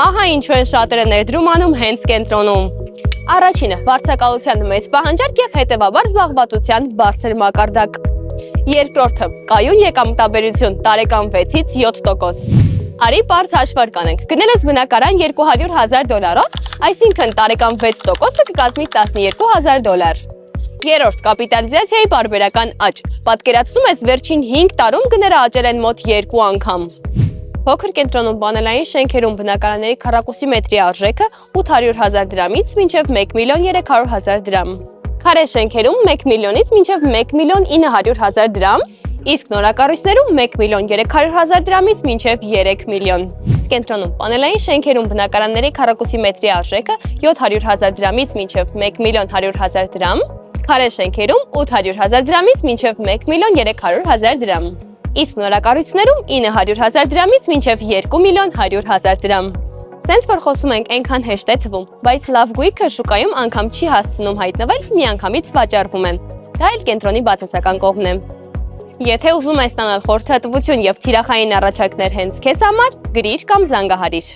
Ահա ինչու են շատերը ներդրում անում հենց կենտրոնում։ Առաջինը՝ վարձակալության մեծ պահանջարկ եւ հետեւաբար զբաղվածության բարձր մակարդակ։ Երկրորդը՝ կայուն եկամտաբերություն տարեկան 6-ից 7%։ Արի պարզ հաշվարկ անենք։ Գնել ես բնակարան $200,000, այսինքն տարեկան 6%-ը կկազմի $12,000։ Երրորդ՝ կապիտալիզացիայի պարբերական աճ։ Պատկերացնում ես վերջին 5 տարում գները աճել են մոտ 2 անգամ։ Փոքր կենտրոնում բանալային շենքերում բնակարանների քառակուսի մետրի արժեքը 800,000 դրամից մինչև 1,300,000 դրամ։ Քարե շենքերում 1 միլիոնից մինչև 1,900,000 դրամ, իսկ նորակառույցներում 1,300,000 դրամից մինչև 3 միլիոն։ Կենտրոնում պանելային շենքերում բնակարանների քառակուսի մետրի արժեքը 700,000 դրամից մինչև 1,100,000 դրամ, քարե շենքերում 800,000 դրամից մինչև 1,300,000 դրամ, իսկ նորակառույցներում 900,000 դրամից մինչև 2,100,000 դրամ։ Սենց որ խոսում ենք այնքան հեշտ է թվում, բայց լավ գույքը շուկայում անգամ չի հասցնում հայտնվել, միանգամից վաճառվում է։ Դա էլ կենտրոնի բացասական կողմն է։ Եթե ուզում ես ստանալ խորհրդատվություն եւ թիրախային առաջարկներ հենց քեզ համար, գրիր կամ զանգահարիր։